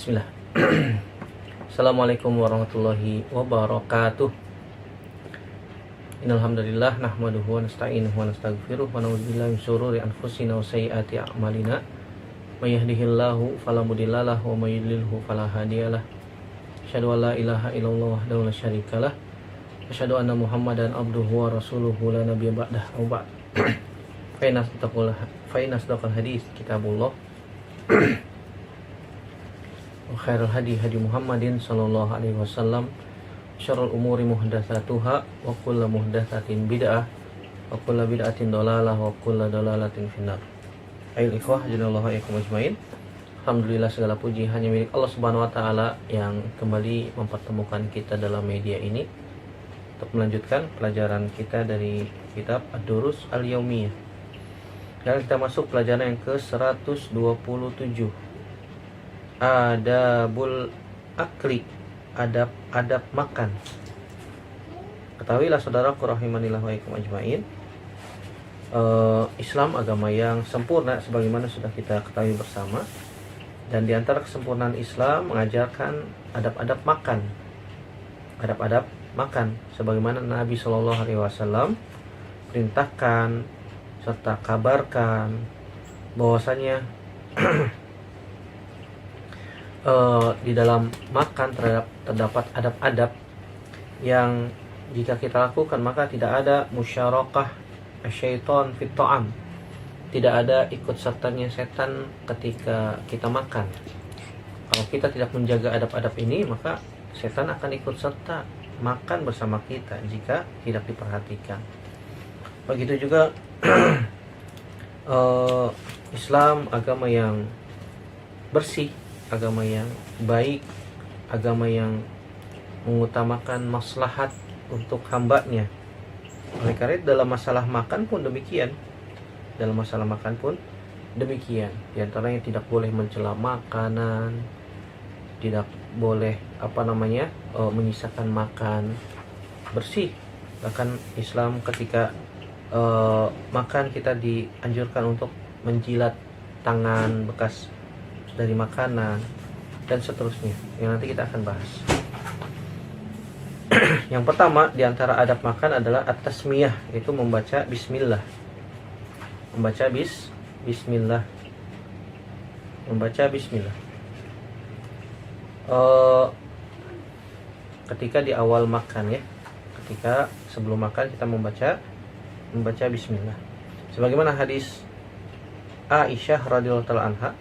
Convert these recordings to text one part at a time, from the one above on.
Bismillah. Assalamualaikum warahmatullahi wabarakatuh. Innal hamdalillah nahmaduhu wa nasta'inuhu wa nastaghfiruh wa na'udzubillahi min syururi anfusina wa sayyiati a'malina. May yahdihillahu fala mudilla lahu wa may yudlilhu fala hadiyalah. Asyhadu an la ilaha illallah wahdahu la syarikalah. Asyhadu anna Muhammadan abduhu wa rasuluhu la nabiyya ba'dah. Wa ba'd. Fa inna asdaqal hadits kitabullah. Khairul hadi Muhammadin sallallahu alaihi wasallam, syarrul umuri muhdatsatuha wa kullu muhdatsatin bid'ah wa kullu bid'atin dhalalah wa kullu dhalalatin finnar. Ayyuhal ikhwah jalla yakum ajmain. Alhamdulillah, segala puji hanya milik Allah Subhanahu wa taala yang kembali mempertemukan kita dalam media ini untuk melanjutkan pelajaran kita dari kitab Ad-Durus Al-Yaumiyah. Dan kita masuk pelajaran yang ke-127. Adabul akli, adab makan. Ketahuilah saudaraku rahimanillah wa ikum ajmain, Islam agama yang sempurna sebagaimana sudah kita ketahui bersama. Dan di antara kesempurnaan Islam mengajarkan adab-adab makan. Adab-adab makan sebagaimana Nabi Shallallahu alaihi wasallam perintahkan serta kabarkan bahwasanya di dalam makan terdapat adab-adab yang jika kita lakukan maka tidak ada musyarakah syaitan fit ta'am, tidak ada ikut sertanya setan ketika kita makan. Kalau kita tidak menjaga adab-adab ini maka setan akan ikut serta makan bersama kita jika tidak diperhatikan. Begitu juga Islam agama yang bersih, agama yang baik, agama yang mengutamakan maslahat untuk hambanya. Oleh karena itu dalam masalah makan pun demikian. Dalam masalah makan pun demikian. Di antaranya tidak boleh mencela makanan, tidak boleh menyisakan makan, bersih. Bahkan Islam ketika makan kita dianjurkan untuk menjilat tangan bekas dari makanan dan seterusnya yang nanti kita akan bahas. Yang pertama di antara adab makan adalah at-tasmiyah, yaitu membaca bismillah. Membaca bismillah. Membaca bismillah. Ketika di awal makan ya. Ketika sebelum makan kita membaca bismillah. Sebagaimana hadis Aisyah radhiyallahu taala anha,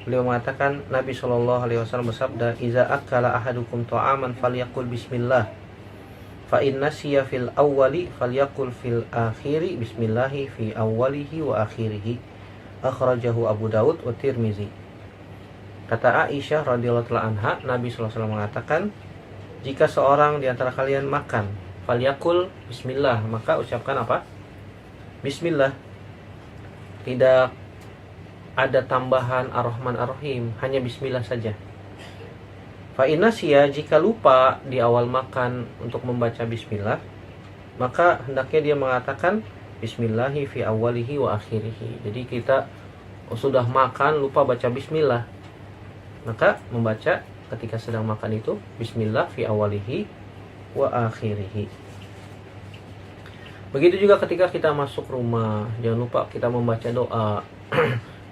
beliau mengatakan Nabi Shallallahu alaihi wasallam bersabda, "Iza akala ahadukum ta'aman falyaqul bismillah. Fa in nasiya fil awwali falyaqul fil akhiri bismillahi fi awwalihi wa akhirihi." Akhrajahu Abu Daud wa Tirmizi. Kata Aisyah radhiyallahu taala anha, Nabi sallallahu alaihi wasallam mengatakan, jika seorang di antara kalian makan, falyaqul bismillah, maka ucapkan apa? Bismillah. Tidak ada tambahan Ar-Rahman Ar-Rahim, hanya bismillah saja. Fa inasya, jika lupa di awal makan untuk membaca bismillah, maka hendaknya dia mengatakan bismillahi fi awwalihi wa akhirihi. Jadi kita sudah makan lupa baca bismillah, maka membaca ketika sedang makan itu bismillah fi awwalihi wa akhirihi. Begitu juga ketika kita masuk rumah, jangan lupa kita membaca doa.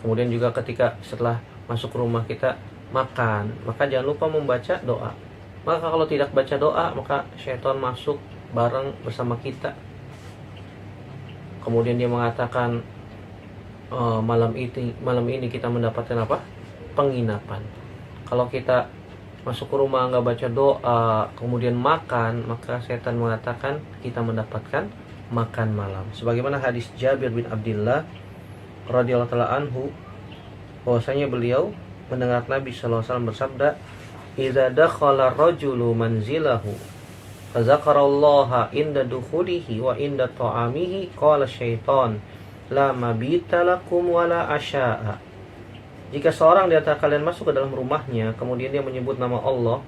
Kemudian juga ketika setelah masuk rumah kita makan, maka jangan lupa membaca doa. Maka kalau tidak baca doa, maka syaitan masuk bareng bersama kita. Kemudian dia mengatakan malam ini kita mendapatkan apa? Penginapan. Kalau kita masuk ke rumah nggak baca doa, kemudian makan, maka syaitan mengatakan kita mendapatkan makan malam. Sebagaimana hadis Jabir bin Abdullah radhiyallahu taala anhu, bahwasanya beliau mendengar Nabi sallallahu alaihi wasallam bersabda, "Idza dakhala ar-rajulu manzilahu fa dzakarallaha inda dukhulihi wa inda ta'amihi qala syaitan la mabita lakum wala asya'a." Jika seorang di antara kalian masuk ke dalam rumahnya, kemudian dia menyebut nama Allah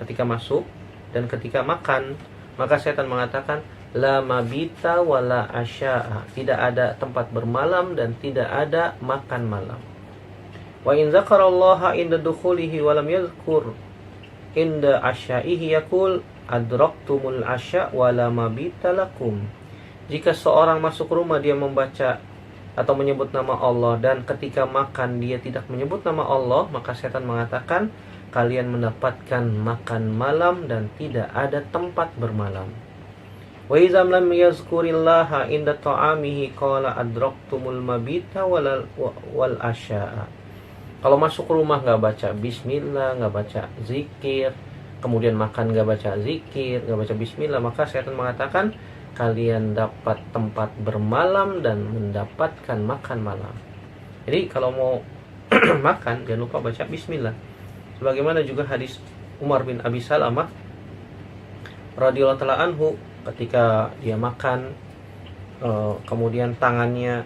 ketika masuk dan ketika makan, maka setan mengatakan la mabita wala asya'a, tidak ada tempat bermalam dan tidak ada makan malam. Wa in dzakarallaha inda dukhulihi wa lam yadhkur inda asyaihi yaqul adraktumul asya wa la mabita lakum. Jika seorang masuk rumah dia membaca atau menyebut nama Allah, dan ketika makan dia tidak menyebut nama Allah, maka setan mengatakan kalian mendapatkan makan malam dan tidak ada tempat bermalam. Wa izam lam yazkurillaha inda ta'amihi qala adraktumul mabita wal asya'a. Kalau masuk rumah nggak baca bismillah, nggak baca zikir, kemudian makan nggak baca zikir, nggak baca bismillah, maka setan mengatakan kalian dapat tempat bermalam dan mendapatkan makan malam. Jadi kalau mau makan jangan lupa baca bismillah. Sebagaimana juga hadis Umar bin Abi Salamah radhiyallahu taala anhu, ketika dia makan kemudian tangannya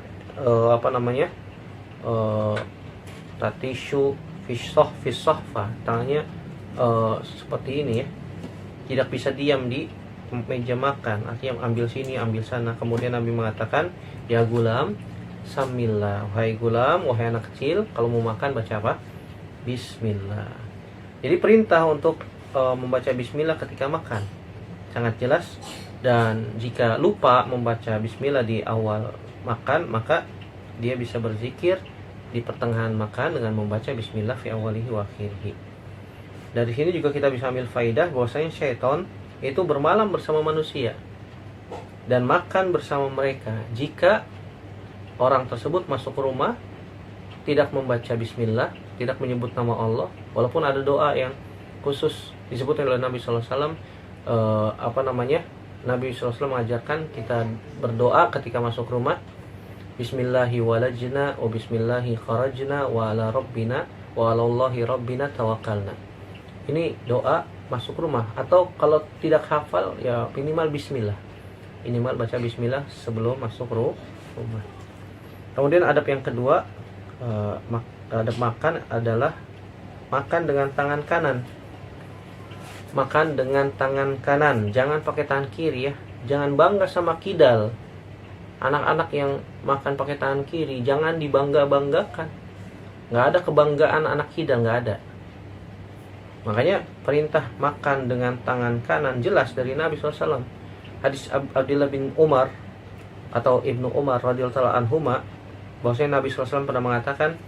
tisu fisohfa, tangannya seperti ini ya, tidak bisa diam di meja makan, artinya ambil sini ambil sana. Kemudian Nabi mengatakan, ya gulam samillah, wahai gulam, wahai anak kecil, kalau mau makan baca apa? Bismillah. Jadi perintah untuk membaca bismillah ketika makan sangat jelas. Dan jika lupa membaca bismillah di awal makan, maka dia bisa berzikir di pertengahan makan dengan membaca bismillah fi awalihi wa akhirihi. Dari sini juga kita bisa ambil faidah bahwasanya syaitan itu bermalam bersama manusia dan makan bersama mereka. Jika orang tersebut masuk ke rumah tidak membaca bismillah, tidak menyebut nama Allah, walaupun ada doa yang khusus disebutkan oleh Nabi SAW, Nabi SAW mengajarkan kita berdoa ketika masuk rumah, Bismillahi walajna wa bismillahi kharajna wa ala rabbina wa ala Allahi rabbina tawakkalna. Ini doa masuk rumah, atau kalau tidak hafal ya minimal bismillah, minimal baca bismillah sebelum masuk rumah. Kemudian adab yang kedua, adab makan adalah makan dengan tangan kanan. Makan dengan tangan kanan, jangan pakai tangan kiri ya. Jangan bangga sama kidal. Anak-anak yang makan pakai tangan kiri jangan dibangga-banggakan. Nggak ada kebanggaan anak kidal, nggak ada. Makanya perintah makan dengan tangan kanan jelas dari Nabi SAW. Hadis Abdullah bin Umar atau Ibnu Umar radhiyallahu anhuma, bahwasanya Nabi SAW pernah mengatakan,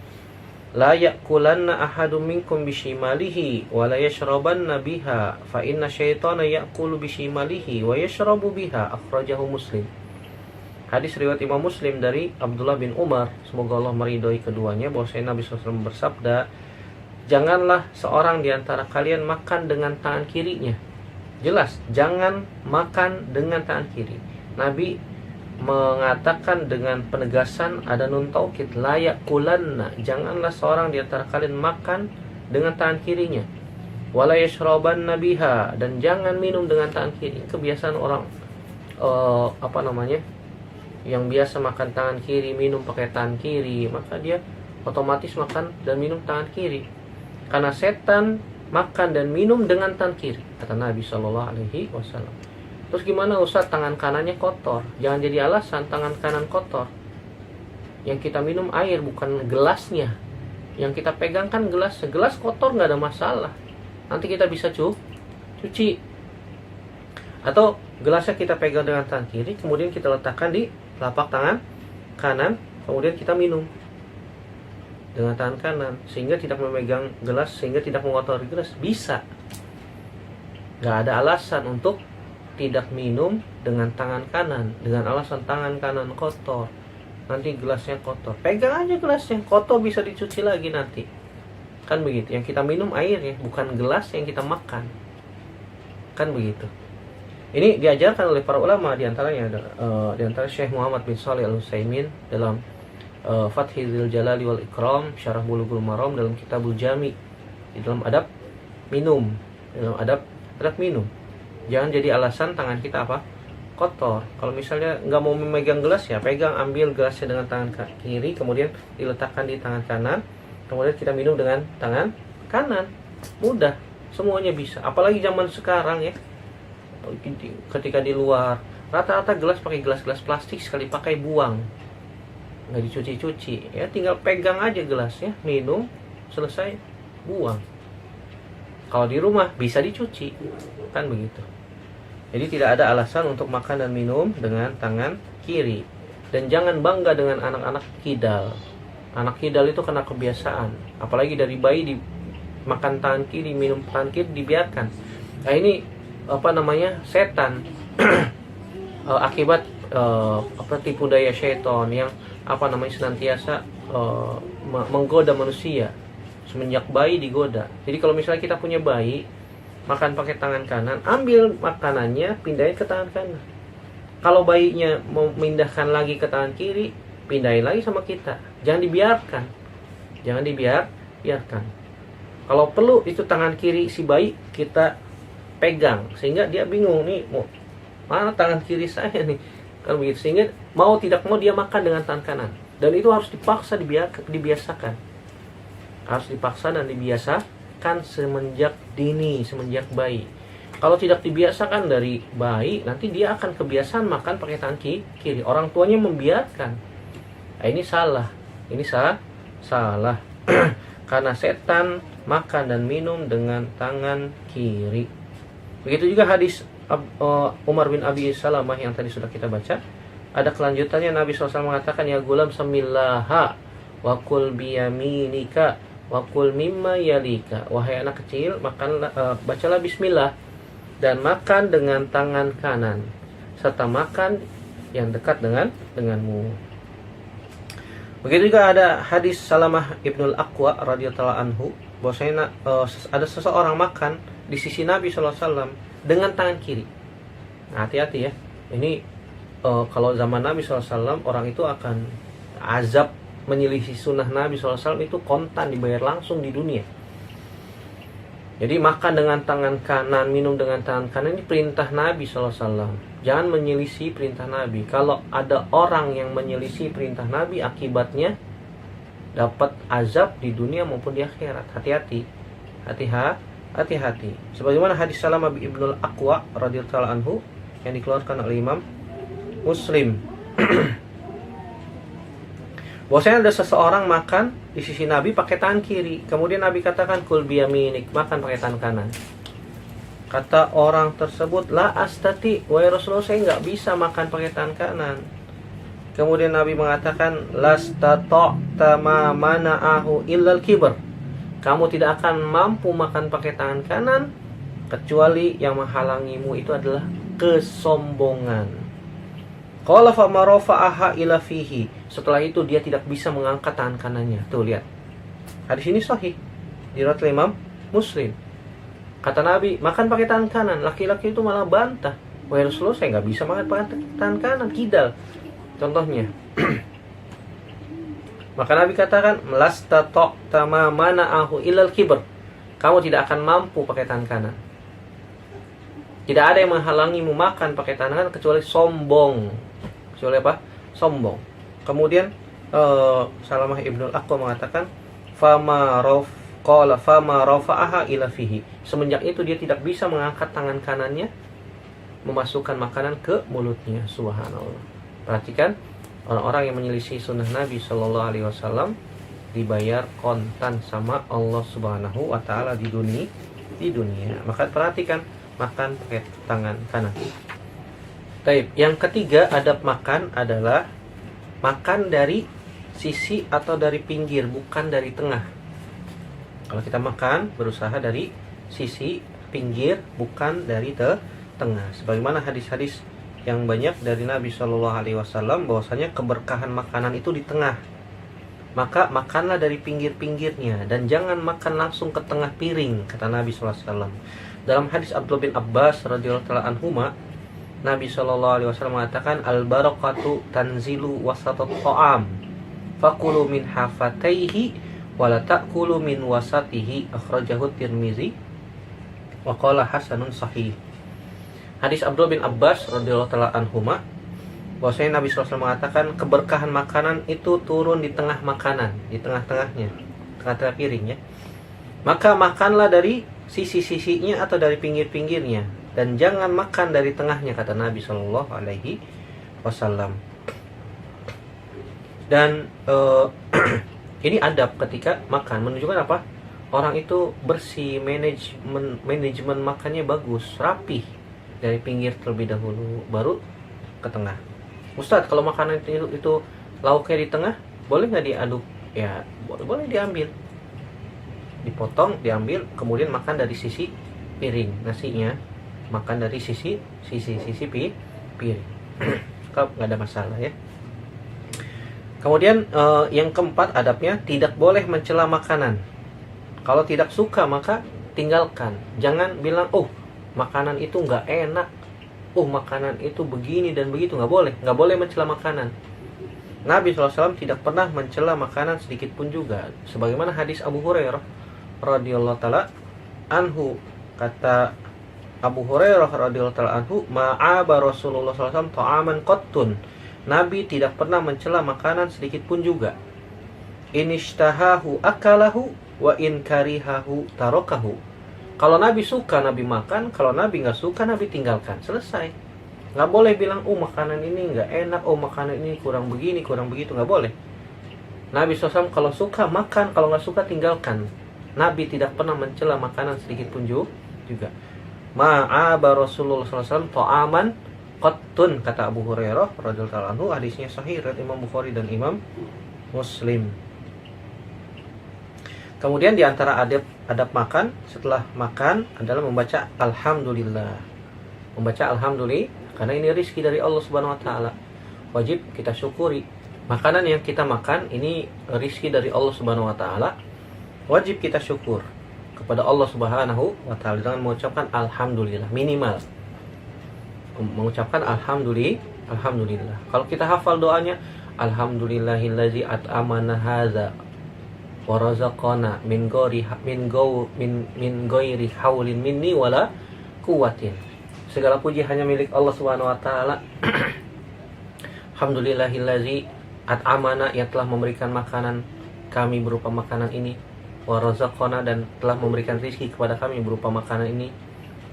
la ya'kulanna ahadum minkum bishimalihi wa la yashrabanna biha fa inna syaitana ya'kulu bishimalihi wa yashrabu biha, akhrajahu Muslim. Hadis riwayat Imam Muslim dari Abdullah bin Umar, semoga Allah meridhoi keduanya, bahwasanya Nabi SAW bersabda, janganlah seorang di antara kalian makan dengan tangan kirinya. Jelas, jangan makan dengan tangan kiri. Nabi mengatakan dengan penegasan, ada nun taukid, la yaqulanna, janganlah seorang di antara kalian makan dengan tangan kirinya. Wala yashrabanna biha, dan jangan minum dengan tangan kiri. Kebiasaan orang yang biasa makan tangan kiri, minum pakai tangan kiri, maka dia otomatis makan dan minum tangan kiri. Karena setan makan dan minum dengan tangan kiri, kata Nabi SAW. Terus gimana Ustaz, tangan kanannya kotor? Jangan jadi alasan tangan kanan kotor. Yang kita minum air, bukan gelasnya. Yang kita pegang kan gelasnya. Gelas kotor nggak ada masalah, nanti kita bisa cuci. Atau gelasnya kita pegang dengan tangan kiri, kemudian kita letakkan di telapak tangan kanan, kemudian kita minum dengan tangan kanan, sehingga tidak memegang gelas, sehingga tidak mengotori gelas. Bisa. Gak ada alasan untuk tidak minum dengan tangan kanan, dengan alasan tangan kanan kotor, nanti gelasnya kotor. Pegang aja gelasnya, kotor bisa dicuci lagi nanti. Kan begitu. Yang kita minum air ya, bukan gelas yang kita makan. Kan begitu. Ini diajarkan oleh para ulama, diantaranya diantara Syekh Muhammad bin Shalih Al-Utsaimin dalam Fathul Jalali wal Ikram, Syarah Bulughul Maram, dalam Kitabul Jami, di dalam adab minum, dalam adab minum. Jangan jadi alasan tangan kita kotor. Kalau misalnya nggak mau memegang gelas ya, ambil gelasnya dengan tangan kiri, kemudian diletakkan di tangan kanan, kemudian kita minum dengan tangan kanan. Mudah, semuanya bisa. Apalagi zaman sekarang ya, ketika di luar rata-rata gelas pakai gelas plastik, sekali pakai buang, nggak dicuci-cuci ya, tinggal pegang aja gelasnya, minum, selesai buang. Kalau di rumah bisa dicuci, kan begitu. Jadi tidak ada alasan untuk makan dan minum dengan tangan kiri. Dan jangan bangga dengan anak-anak kidal. Anak kidal itu kena kebiasaan, apalagi dari bayi makan tangan kiri, minum tangan kiri dibiarkan. Nah ini setan. Akibat tipu daya syaitan yang senantiasa menggoda manusia. Semenjak bayi digoda. Jadi kalau misalnya kita punya bayi makan pakai tangan kanan, ambil makanannya pindahin ke tangan kanan. Kalau bayinya mau memindahkan lagi ke tangan kiri, pindahin lagi sama kita. Jangan dibiarkan. Biarkan. Kalau perlu itu tangan kiri si bayi kita pegang sehingga dia bingung nih, mau mana tangan kiri saya nih. Kalau begitu, sehingga mau tidak mau dia makan dengan tangan kanan. Dan itu harus dipaksa dibiasakan. Harus dipaksa dan dibiasakan semenjak dini, semenjak bayi. Kalau tidak dibiasakan dari bayi, nanti dia akan kebiasaan makan pakai tangan kiri. Orang tuanya membiarkan. Nah, ini salah. Salah. Karena setan makan dan minum dengan tangan kiri. Begitu juga hadis Umar bin Abi Salamah yang tadi sudah kita baca. Ada kelanjutannya, Nabi SAW mengatakan, ya gulam samillaha wa kul biyaminika wakul mimma yalika. Wahai anak kecil, bacalah bismillah dan makan dengan tangan kanan serta makan yang dekat denganmu. Begitu juga ada hadis Salamah Ibnul Aqwa radhiyallahu anhu, bahwasanya ada seseorang makan di sisi Nabi SAW dengan tangan kiri. Nah, hati-hati ya. Ini kalau zaman Nabi SAW orang itu akan azab. Menyelisih sunnah Nabi SAW itu kontan dibayar langsung di dunia. Jadi makan dengan tangan kanan, minum dengan tangan kanan, ini perintah Nabi SAW. Jangan menyelisih perintah Nabi. Kalau ada orang yang menyelisih perintah Nabi, akibatnya dapat azab di dunia maupun di akhirat. Hati-hati. Sebagaimana hadis Salamah Ibnul Aqwa radhiyallahu anhu yang dikeluarkan oleh Imam Muslim. Bahwasanya ada seseorang makan di sisi Nabi pakai tangan kiri. Kemudian Nabi katakan, kul biyaminik, makan pakai tangan kanan. Kata orang tersebut, la astati, wahai Rasulullah, saya nggak bisa makan pakai tangan kanan. Kemudian Nabi mengatakan, lastata'ta ma mana'ahu illal kibr. Kamu tidak akan mampu makan pakai tangan kanan kecuali yang menghalangimu itu adalah kesombongan. Qala fa ma rafa'aha ila fihi. Setelah itu dia tidak bisa mengangkat tangan kanannya. Tuh lihat. Hadis ini sahih. Diriwayatkan oleh Imam Muslim. Kata Nabi, makan pakai tangan kanan. Laki-laki itu malah bantah. Wahai Rasulullah, saya nggak bisa makan pakai tangan kanan, kidal. Contohnya. Maka Nabi katakan, lastata'ta ma mana'ahu illal kibr. Kamu tidak akan mampu pakai tangan kanan. Tidak ada yang menghalangimu makan pakai tangan kanan kecuali sombong. Kecuali apa? Sombong. Kemudian Salamah Ibnul Aqwa mengatakan, fama rafa'aha ila fihi. Semenjak itu dia tidak bisa mengangkat tangan kanannya memasukkan makanan ke mulutnya. Subhanallah. Perhatikan, orang-orang yang menyelisih sunnah Nabi Shallallahu Alaihi Wasallam dibayar kontan sama Allah Subhanahu Wa Taala di dunia. Maka perhatikan, makan pakai tangan kanan. Baik, yang ketiga adab makan adalah makan dari sisi atau dari pinggir, bukan dari tengah. Kalau kita makan, berusaha dari sisi, pinggir, bukan dari tengah. Sebagaimana hadis-hadis yang banyak dari Nabi Shallallahu Alaihi Wasallam bahwasanya keberkahan makanan itu di tengah. Maka makanlah dari pinggir-pinggirnya dan jangan makan langsung ke tengah piring, kata Nabi Shallallahu Alaihi Wasallam. Dalam hadis Abdullah bin Abbas radhiyallahu anhuma, Nabi Shallallahu Alaihi Wasallam mengatakan, al barakatu tanzilu wasatat ta'am, fakulu min hafataihi, wala ta'kulu min wasatihi. Akhrajahu Tirmizi wa qala hasanun sahih. Hadis Abdullah bin Abbas radhiyallahu anhuma, bahwasanya Nabi SAW mengatakan keberkahan makanan itu turun di tengah makanan, di tengah-tengahnya, tengah-tengah piringnya. Maka makanlah dari sisi-sisinya atau dari pinggir-pinggirnya, dan jangan makan dari tengahnya, kata Nabi Shallallahu Alaihi Wasallam. Dan Ini adab ketika makan, menunjukkan apa? Orang itu bersih, manajemen makannya bagus, rapih. Dari pinggir terlebih dahulu, baru ke tengah. Ustadz, kalau makanan itu lauknya di tengah, boleh nggak diaduk? Ya, boleh diambil. Dipotong, diambil, kemudian makan dari sisi piring. Nasinya makan dari sisi piring. Kalau nggak ada masalah ya. Kemudian yang keempat adabnya, tidak boleh mencela makanan. Kalau tidak suka maka tinggalkan. Jangan bilang, oh makanan itu nggak enak, oh makanan itu begini dan begitu. Nggak boleh mencela makanan. Nabi SAW tidak pernah mencela makanan sedikit pun juga. Sebagaimana hadis Abu Hurairah radhiyallahu taala anhu, kata Abu Hurairah radhiyallahu taala anhu, ma'aba Rasulullah SAW ta'aman qattun. Nabi tidak pernah mencela makanan sedikit pun juga. Inishtahahu akalahu wa in karihahu tarokahu. Kalau Nabi suka, Nabi makan. Kalau Nabi nggak suka, Nabi tinggalkan. Selesai. Nggak boleh bilang, oh makanan ini nggak enak, oh makanan ini kurang begini, kurang begitu. Nggak boleh. Nabi SAW kalau suka makan, kalau nggak suka tinggalkan. Nabi tidak pernah mencela makanan sedikit pun juga. Ma'aba Rasulullah SAW ta'aman qattun, kata Abu Hurairah radhiyallahu anhu. Hadisnya sahih riwayat Imam Bukhari dan Imam Muslim. Kemudian di antara adab makan setelah makan adalah membaca alhamdulillah. Membaca alhamdulillah karena ini rezeki dari Allah Subhanahu wa taala. Wajib kita syukuri. Makanan yang kita makan ini rezeki dari Allah Subhanahu wa taala. Wajib kita syukur kepada Allah Subhanahu wa taala dengan mengucapkan alhamdulillah minimal. Mengucapkan alhamdulillah. Kalau kita hafal doanya, alhamdulillahillazi at'amana hadza wa razaqana min ghairi haulin minni wala quwwatin. Segala puji hanya milik Allah Subhanahu wa taala. Alhamdulillahillazi at'amana, yang telah memberikan makanan kami berupa makanan ini, wa razaqana, dan telah memberikan rezeki kepada kami berupa makanan ini,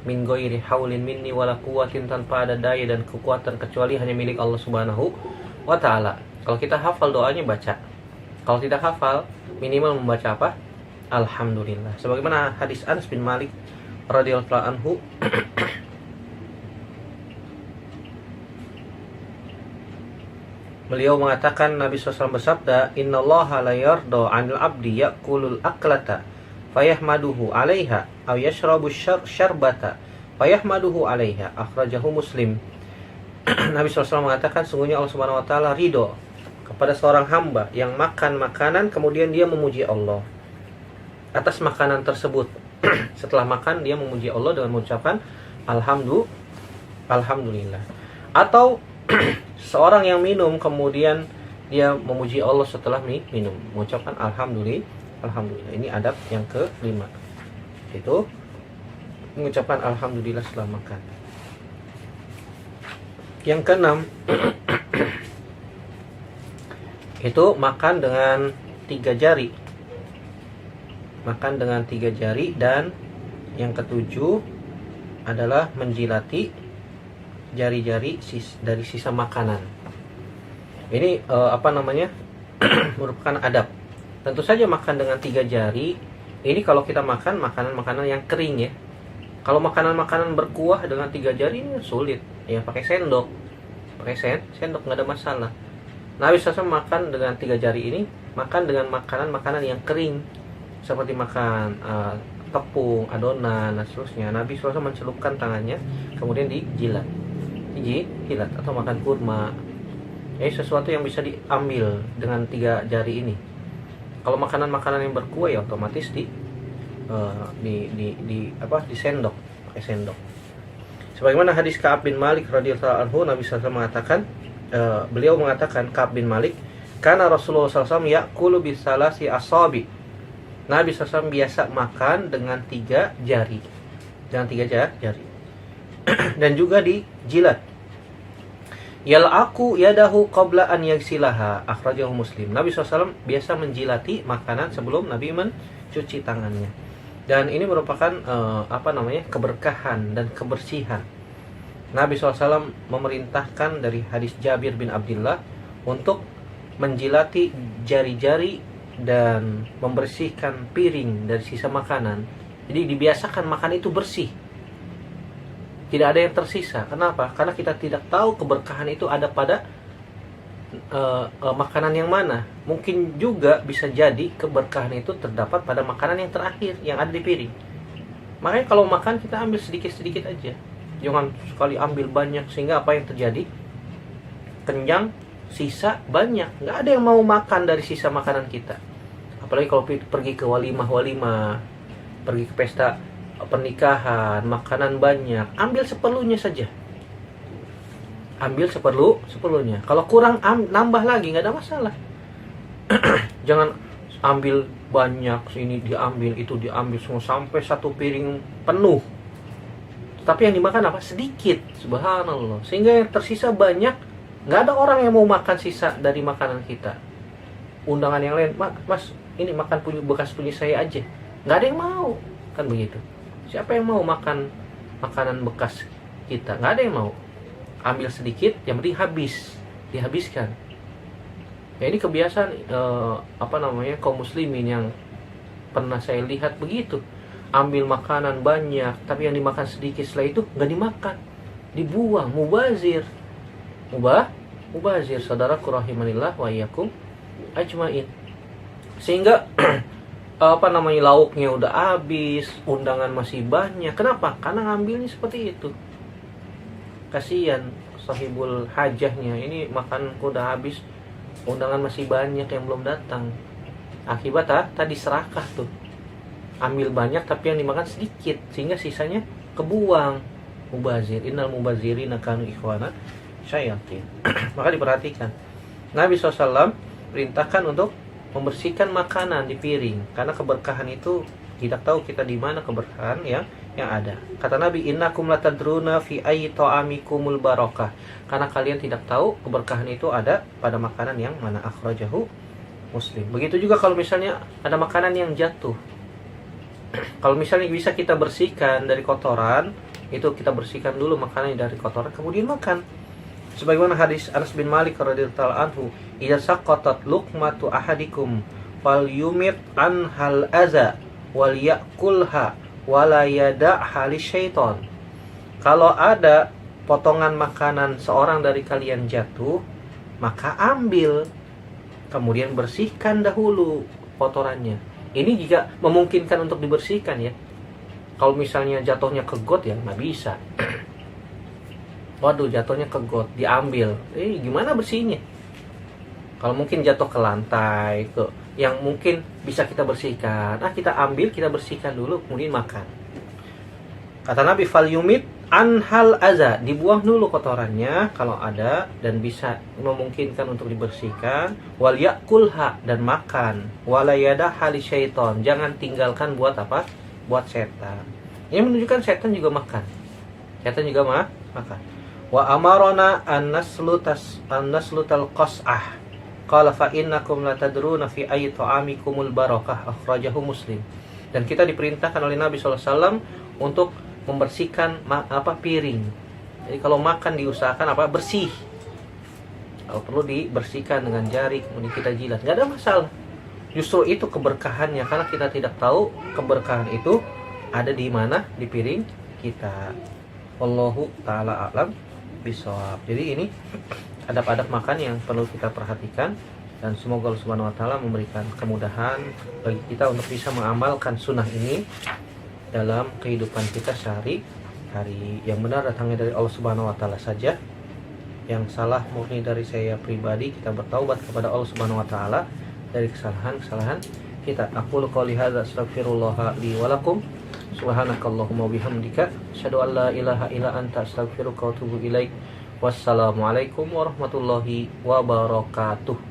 min ghairi haulin minni wala quwwatin, tanpa ada daya dan kekuatan kecuali hanya milik Allah Subhanahu wa taala. Kalau kita hafal doanya baca. Kalau tidak hafal, minimal membaca apa? Alhamdulillah. Sebagaimana hadis Anas bin Malik radhiyallahu anhu, beliau mengatakan, Nabi SAW bersabda, innallaha la yarda 'anil 'abdi ya'kulul aklata fayahmaduhu 'alaiha aw yashrabu syarbata fayahmaduhu 'alaiha, akhrajahu Muslim. Nabi SAW mengatakan, sungguhnya Allah Subhanahu wa taala ridho kepada seorang hamba yang makan makanan kemudian dia memuji Allah atas makanan tersebut. Setelah makan dia memuji Allah dengan mengucapkan alhamdulillah. Atau seorang yang minum kemudian dia memuji Allah setelah minum, mengucapkan alhamdulillah. Ini adab yang kelima, itu mengucapkan alhamdulillah setelah makan. Yang keenam itu makan dengan 3 jari. Makan dengan 3 jari. Dan yang ketujuh adalah menjilati jari-jari dari sisa makanan. Ini merupakan adab. Tentu saja makan dengan 3 jari. Ini kalau kita makan makanan-makanan yang kering ya. Kalau makanan-makanan berkuah dengan 3 jari ini sulit. Ya pakai sendok. Pakai sendok nggak ada masalah. Nabi SAW makan dengan 3 jari ini, makan dengan makanan-makanan yang kering, seperti makan tepung, adonan, dan seterusnya. Nabi SAW mencelupkan tangannya, kemudian dijilat atau makan kurma. Sesuatu yang bisa diambil dengan 3 jari ini. Kalau makanan-makanan yang berkuah ya otomatis di sendok, pakai sendok. Sebagaimana hadis Ka'ab bin Malik radhiyallahu anhu, Nabi SAW mengatakan, beliau mengatakan, Ka'ab bin Malik, karena Rasulullah SAW ya'kulu bisalasi asabi. Nabi SAW biasa makan dengan 3 jari. Dengan 3 jari. Dan juga dijilat. Yal'aku yadahu qabla an yaghsilaha, akhrajahu Muslim. Nabi SAW biasa menjilati makanan sebelum Nabi mencuci tangannya. Dan ini merupakan keberkahan dan kebersihan. Nabi SAW memerintahkan dari hadis Jabir bin Abdullah untuk menjilati jari-jari dan membersihkan piring dari sisa makanan. Jadi dibiasakan makan itu bersih, tidak ada yang tersisa. Kenapa? Karena kita tidak tahu keberkahan itu ada pada makanan yang mana. Mungkin juga bisa jadi keberkahan itu terdapat pada makanan yang terakhir yang ada di piring. Makanya kalau makan kita ambil sedikit-sedikit aja, jangan sekali ambil banyak, sehingga apa yang terjadi? Kenyang, sisa banyak, nggak ada yang mau makan dari sisa makanan kita. Apalagi kalau pergi ke walimah, pergi ke pesta pernikahan, makanan banyak, ambil seperlunya saja. Ambil seperlunya. Kalau kurang nambah lagi, nggak ada masalah. Jangan ambil banyak, sini diambil, itu diambil semua sampai satu piring penuh. Tapi yang dimakan apa? Sedikit. Subhanallah. Sehingga yang tersisa banyak, nggak ada orang yang mau makan sisa dari makanan kita. Undangan yang lain, mas ini makan bekas punya saya aja, nggak ada yang mau, kan begitu. Siapa yang mau makan makanan bekas kita? Nggak ada yang mau. Ambil sedikit, yang penting dihabiskan. Ya ini kebiasaan kaum muslimin yang pernah saya lihat begitu. Ambil makanan banyak, tapi yang dimakan sedikit, setelah itu nggak dimakan, dibuang, mubazir, saudaraku rahimanillah wa iyyakum ajmain. Sehingga lauknya udah habis, undangan masih banyak. Kenapa? Karena ngambilnya seperti itu. Kasihan sahibul hajahnya, ini makan udah habis, undangan masih banyak yang belum datang. Akibat tadi serakah tuh, ambil banyak tapi yang dimakan sedikit, sehingga sisanya kebuang. Mubazir, innal mubazirina kanu ikhwana syayatin. Maka diperhatikan, Nabi SAW perintahkan untuk membersihkan makanan di piring, karena keberkahan itu tidak tahu kita di mana keberkahan yang ada. Kata Nabi, innakum latadruna fi ayyi ta'amikumul barakah, karena kalian tidak tahu keberkahan itu ada pada makanan yang mana. Akhrajahu Muslim. Begitu juga kalau misalnya ada makanan yang jatuh, kalau misalnya bisa kita bersihkan dari kotoran, itu kita bersihkan dulu makanan dari kotoran, kemudian makan. Sebagaimana hadis Anas bin Malik radhiyallahu anhu, idza saqatat luqmatu ahadikum falyumit anhal aza wal yakulha wala yada'ha lisyaiton. Kalau ada potongan makanan seorang dari kalian jatuh, maka ambil, kemudian bersihkan dahulu kotorannya. Ini jika memungkinkan untuk dibersihkan ya. Kalau misalnya jatuhnya ke got ya nggak bisa. Waduh, jatuhnya ke got, diambil. Gimana bersihnya? Kalau mungkin jatuh ke lantai, ke yang mungkin bisa kita bersihkan, kita ambil, kita bersihkan dulu, kemudian makan. Kata Nabi, fal yumit anhal aza, dibuang dulu kotorannya kalau ada dan bisa memungkinkan untuk dibersihkan. Wal yakulha, dan makan. Walayada hali syaiton, jangan tinggalkan buat apa? Buat setan. Ini menunjukkan setan juga makan. Setan juga makan. Wa amarona an naslutal qas'ah. Qala fa innakum latadruna fi ayyi ta'amikumul barakah. Akhrajahu Muslim. Dan kita diperintahkan oleh Nabi SAW untuk membersihkan piring. Jadi kalau makan diusahakan bersih. Kalau perlu dibersihkan dengan jari, kemudian kita jilat, nggak ada masalah. Justru itu keberkahannya, karena kita tidak tahu keberkahan itu ada di mana di piring kita. Wallahu ta'ala a'lam bishawab. Jadi ini adab-adab makan yang perlu kita perhatikan, dan semoga Allah Subhanahu wa taala memberikan kemudahan bagi kita untuk bisa mengamalkan sunnah ini dalam kehidupan kita sehari-hari. Yang benar datangnya dari Allah Subhanahu wa taala saja, yang salah murni dari saya pribadi. Kita bertaubat kepada Allah Subhanahu wa taala dari kesalahan-kesalahan kita. Aqulu qouli hadza astaghfirullah li wa lakum. Subhanakallahumma bihamdika asyhadu an la ilaha illa anta astaghfiruka wa atubu ilaik. Wassalamualaikum warahmatullahi wabarakatuh.